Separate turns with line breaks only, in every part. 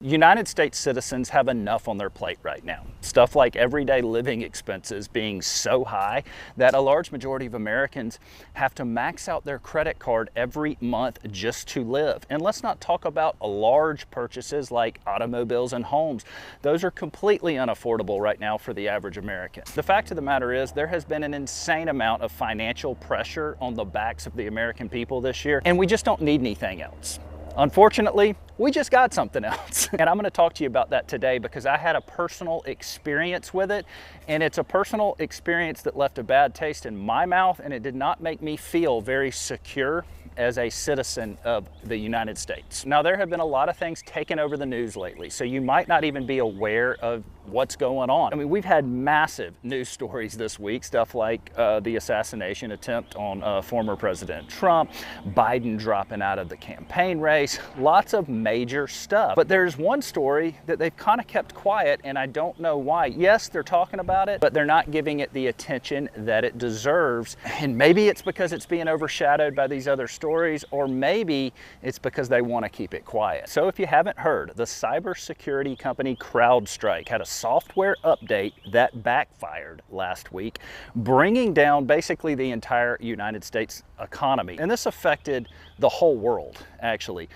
United States citizens have enough on their plate right now. Stuff like everyday living expenses being so high that a large majority of Americans have to max out their credit card every month just to live. And let's not talk about large purchases like automobiles and homes. Those are completely unaffordable right now for the average American. The fact of the matter is there has been an insane amount of financial pressure on the backs of the American people this year, and we just don't need anything else. Unfortunately, we just got something else. And I'm gonna talk to you about that today because I had a personal experience with it, and it's a personal experience that left a bad taste in my mouth, and it did not make me feel very secure as a citizen of the United States. Now, there have been a lot of things taken over the news lately, so you might not even be aware of what's going on. I mean, we've had massive news stories this week, stuff like the assassination attempt on former President Trump, Biden dropping out of the campaign race, lots of major stuff. But there's one story that they've kind of kept quiet, and I don't know why. Yes, they're talking about it, but they're not giving it the attention that it deserves. And maybe it's because it's being overshadowed by these other stories, or maybe it's because they want to keep it quiet. So if you haven't heard, the cybersecurity company CrowdStrike had a software update that backfired last week, bringing down basically the entire United States economy. And this affected the whole world, actually.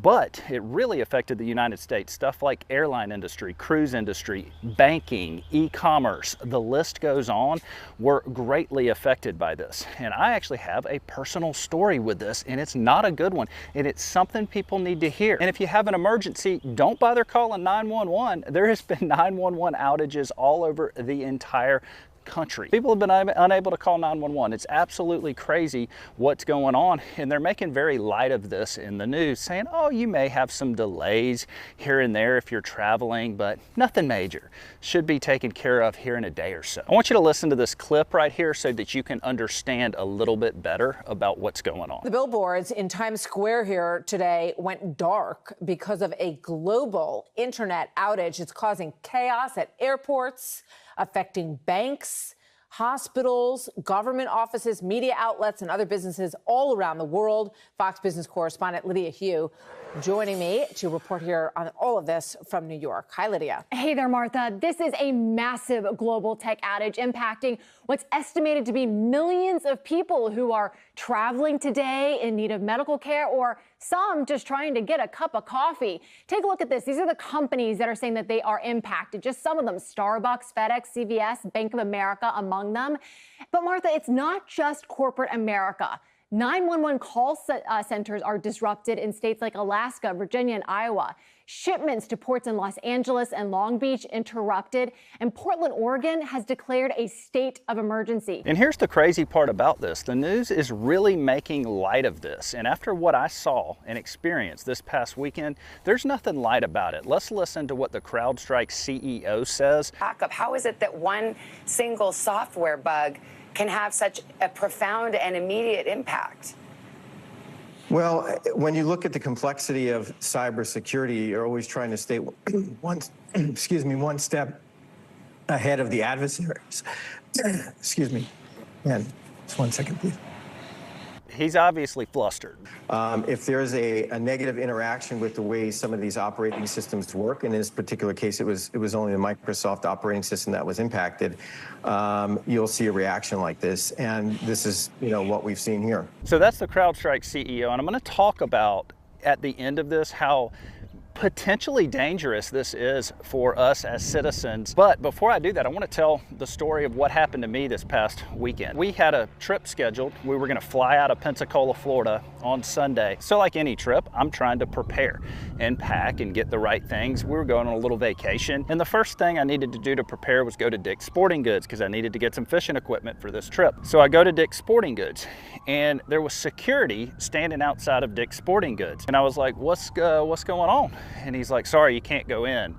But it really affected the United States. Stuff like airline industry, cruise industry, banking, e-commerce, the list goes on, were greatly affected by this. And I actually have a personal story with this, and it's not a good one. And it's something people need to hear. And if you have an emergency, don't bother calling 911. There has been 911 outages all over the entire country. People have been unable to call 911. It's absolutely crazy what's going on, and they're making very light of this in the news, saying, oh, you may have some delays here and there if you're traveling, but nothing major. Should be taken care of here in a day or so. I want you to listen to this clip right here so that you can understand a little bit better about what's going on.
The billboards in Times Square here today went dark because of a global internet outage. It's causing chaos at airports, affecting banks, hospitals, government offices, media outlets, and other businesses all around the world. Fox Business correspondent Lydia Hugh joining me to report here on all of this from New York. Hi, Lydia.
Hey there, Martha. This is a massive global tech outage impacting what's estimated to be millions of people who are traveling today in need of medical care, or some just trying to get a cup of coffee. Take a look at this. These are the companies that are saying that they are impacted. Just some of them: Starbucks, FedEx, CVS, Bank of America among them. But Martha, it's not just corporate America. 911 call centers are disrupted in states like Alaska, Virginia, and Iowa. Shipments to ports in Los Angeles and Long Beach interrupted, and Portland, Oregon has declared a state of emergency.
And here's the crazy part about this. The news is really making light of this. And after what I saw and experienced this past weekend, there's nothing light about it. Let's listen to what the CrowdStrike CEO says.
How is it that one single software bug can have such a profound and immediate impact?
Well, when you look at the complexity of cybersecurity, you're always trying to stay one step ahead of the adversaries. Excuse me. Man, just 1 second, please.
He's obviously flustered.
If there's a negative interaction with the way some of these operating systems work, and in this particular case, it was only the Microsoft operating system that was impacted, you'll see a reaction like this. And this is, what we've seen here.
So that's the CrowdStrike CEO, and I'm going to talk about at the end of this how potentially dangerous this is for us as citizens. But before I do that, I want to tell the story of what happened to me this past weekend. We had a trip scheduled. We were going to fly out of Pensacola, Florida on Sunday. So like any trip, I'm trying to prepare and pack and get the right things. We were going on a little vacation, and the first thing I needed to do to prepare was go to Dick's Sporting Goods because I needed to get some fishing equipment for this trip. So I go to Dick's Sporting Goods, and there was security standing outside of Dick's Sporting Goods. And I was like, what's going on? And he's like, sorry, you can't go in.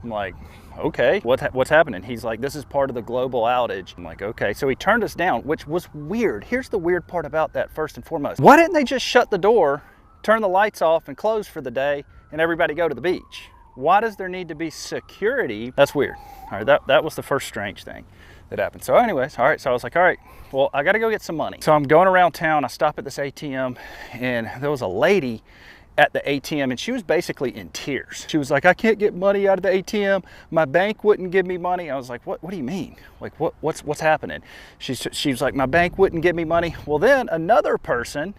I'm like, okay, what's happening? He's like, this is part of the global outage. I'm like, okay. So he turned us down, which was weird. Here's the weird part about that, first and foremost. Why didn't they just shut the door, turn the lights off, and close for the day, and everybody go to the beach? Why does there need to be security? That's weird. All right, that was the first strange thing that happened. So anyways, all right, so I was like, all right, well, I gotta go get some money. So I'm going around town, I stop at this ATM, and there was a lady at the ATM, and she was basically in tears. She was like, I can't get money out of the ATM. My bank wouldn't give me money. I was like, what do you mean? Like, what's happening? She was like, my bank wouldn't give me money. Well, then another person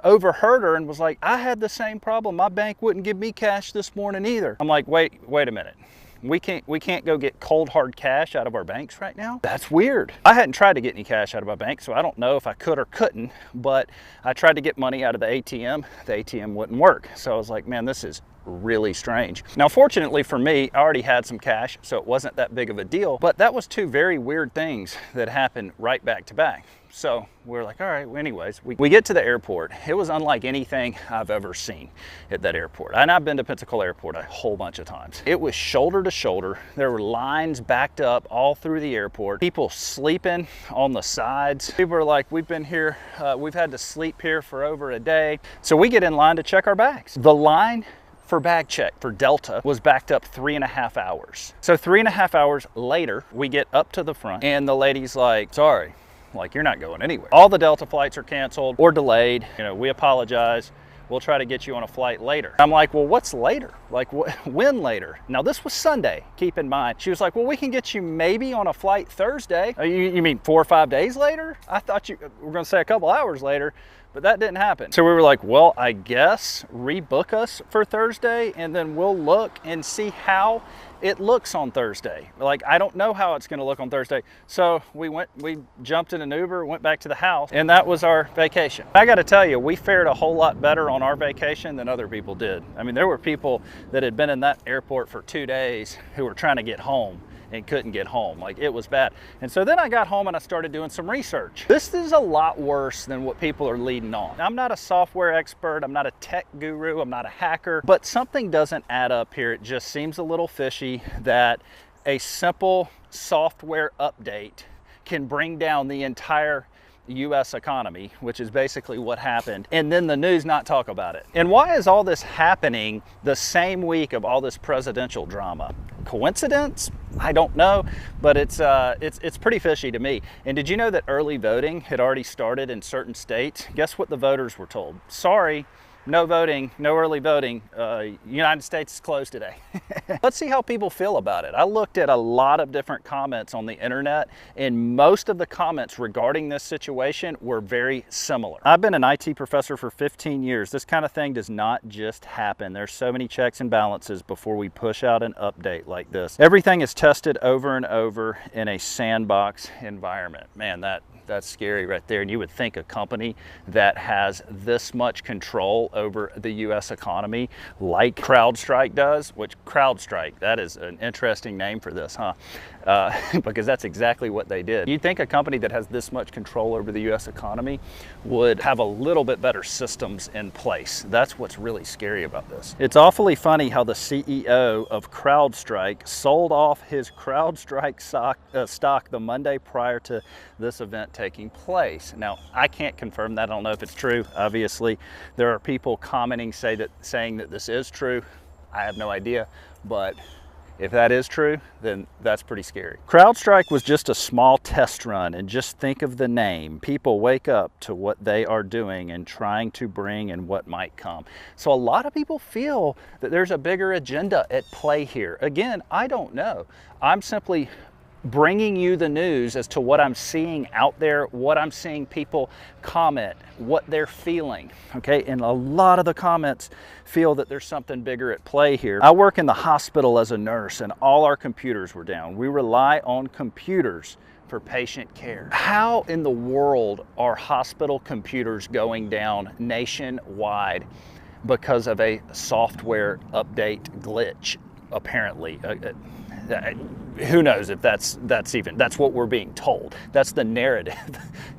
overheard her and was like, I had the same problem. My bank wouldn't give me cash this morning either. I'm like, wait a minute. We can't go get cold hard cash out of our banks right now? That's weird. I hadn't tried to get any cash out of my bank, so I don't know if I could or couldn't, but I tried to get money out of the ATM. The ATM wouldn't work. So I was like, man, this is really strange. Now, fortunately for me, I already had some cash, so it wasn't that big of a deal, but that was two very weird things that happened right back to back. So we're like, all right, well, anyways, we get to the airport. It was unlike anything I've ever seen at that airport. And I've been to Pensacola Airport a whole bunch of times. It was shoulder to shoulder. There were lines backed up all through the airport. People sleeping on the sides. People were like, we've been here, we've had to sleep here for over a day. So we get in line to check our bags. The line for bag check for Delta was backed up 3.5 hours. So 3.5 hours later, we get up to the front and the lady's like, sorry, like, you're not going anywhere. All the Delta flights are canceled or delayed. You know, we apologize. We'll try to get you on a flight later. I'm like, well, what's later? Like, when later? Now, this was Sunday, keep in mind. She was like, well, we can get you maybe on a flight Thursday. You mean 4 or 5 days later? I thought you were gonna say a couple hours later, but that didn't happen. So we were like, well, I guess rebook us for Thursday and then we'll look and see how it looks on Thursday. Like, I don't know how it's gonna look on Thursday. So we jumped in an Uber, went back to the house, and that was our vacation. I gotta tell you, we fared a whole lot better on our vacation than other people did. I mean, there were people that had been in that airport for 2 days who were trying to get home and couldn't get home. Like, it was bad. And so then I got home and I started doing some research. This is a lot worse than what people are leading on. I'm not a software expert, I'm not a tech guru, I'm not a hacker, but something doesn't add up here. It just seems a little fishy that a simple software update can bring down the entire US economy, which is basically what happened, and then the news not talk about it. And why is all this happening the same week of all this presidential drama? Coincidence? I don't know, but it's pretty fishy to me. And did you know that early voting had already started in certain states? Guess what the voters were told? Sorry, no voting, no early voting. United States is closed today. Let's see how people feel about it. I looked at a lot of different comments on the internet, and most of the comments regarding this situation were very similar. I've been an IT professor for 15 years. This kind of thing does not just happen. There's so many checks and balances before we push out an update like this. Everything is tested over and over in a sandbox environment. Man, that's scary right there. And you would think a company that has this much control over the US economy like CrowdStrike does, which CrowdStrike, that is an interesting name for this, huh? Because that's exactly what they did. You'd think a company that has this much control over the US economy would have a little bit better systems in place. That's what's really scary about this. It's awfully funny how the CEO of CrowdStrike sold off his CrowdStrike stock the Monday prior to this event taking place. Now, I can't confirm that. I don't know if it's true. Obviously, there are people commenting saying that this is true. I have no idea, but if that is true, then that's pretty scary. CrowdStrike was just a small test run, and just think of the name. People wake up to what they are doing and trying to bring and what might come. So a lot of people feel that there's a bigger agenda at play here. Again, I don't know. I'm simply bringing you the news as to what I'm seeing out there, what I'm seeing people comment, what they're feeling, okay? And a lot of the comments feel that there's something bigger at play here. I work in the hospital as a nurse, and all our computers were down. We rely on computers for patient care. How in the world are hospital computers going down nationwide because of a software update glitch, apparently? Who knows if that's what we're being told. That's the narrative.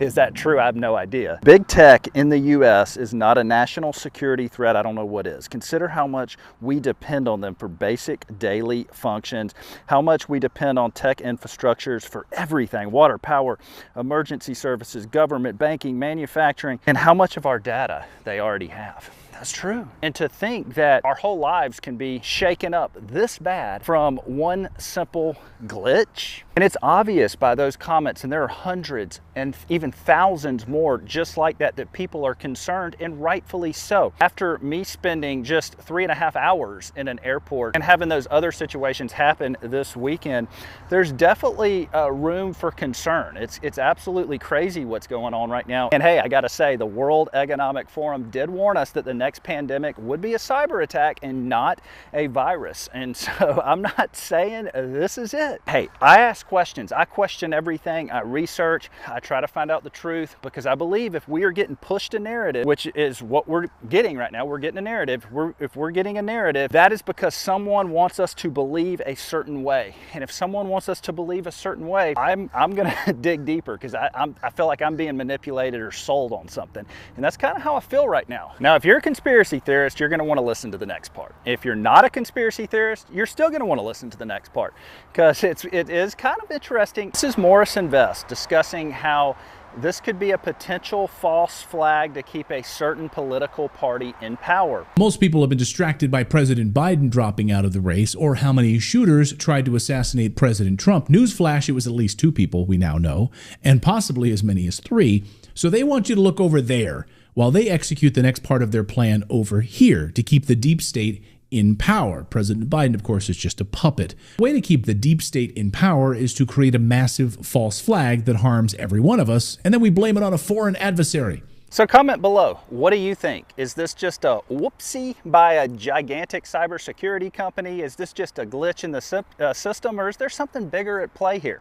Is that true? I have no idea. Big tech in the US is not a national security threat. I don't know what is. Consider how much we depend on them for basic daily functions, how much we depend on tech infrastructures for everything: water, power, emergency services, government, banking, manufacturing, and how much of our data they already have. That's true. And to think that our whole lives can be shaken up this bad from one simple glitch. And it's obvious by those comments, and there are hundreds and even thousands more just like that, that people are concerned, and rightfully so. After me spending just 3.5 hours in an airport and having those other situations happen this weekend, there's definitely room for concern. It's absolutely crazy what's going on right now. And hey, I gotta say, the World Economic Forum did warn us that the next pandemic would be a cyber attack and not a virus. And so I'm not saying this is it. Hey, I ask questions. I question everything. I research. I try to find out the truth, because I believe if we are getting pushed a narrative, which is what we're getting right now, we're getting a narrative. If we're getting a narrative, that is because someone wants us to believe a certain way. And if someone wants us to believe a certain way, I'm gonna dig deeper, because I feel like I'm being manipulated or sold on something. And that's kind of how I feel right now. Now, if you're a conspiracy theorist, you're gonna want to listen to the next part. If you're not a conspiracy theorist, you're still gonna want to listen to the next part, because it is kind of interesting. This is Morris Invest discussing how this could be a potential false flag to keep a certain political party in power.
Most people have been distracted by President Biden dropping out of the race, or how many shooters tried to assassinate President Trump. Newsflash, it was at least 2 people, we now know, and possibly as many as 3. So they want you to look over there while they execute the next part of their plan over here to keep the deep state in power. President Biden, of course, is just a puppet. The way to keep the deep state in power is to create a massive false flag that harms every one of us, and then we blame it on a foreign adversary.
So comment below, what do you think? Is this just a whoopsie by a gigantic cybersecurity company? Is this just a glitch in the system, or is there something bigger at play here?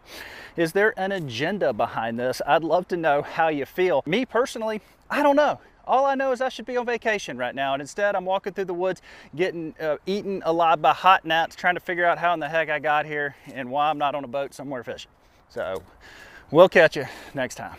Is there an agenda behind this? I'd love to know how you feel. Me personally, I don't know. All I know is I should be on vacation right now, and instead I'm walking through the woods getting eaten alive by hot gnats, trying to figure out how in the heck I got here and why I'm not on a boat somewhere fishing. So we'll catch you next time.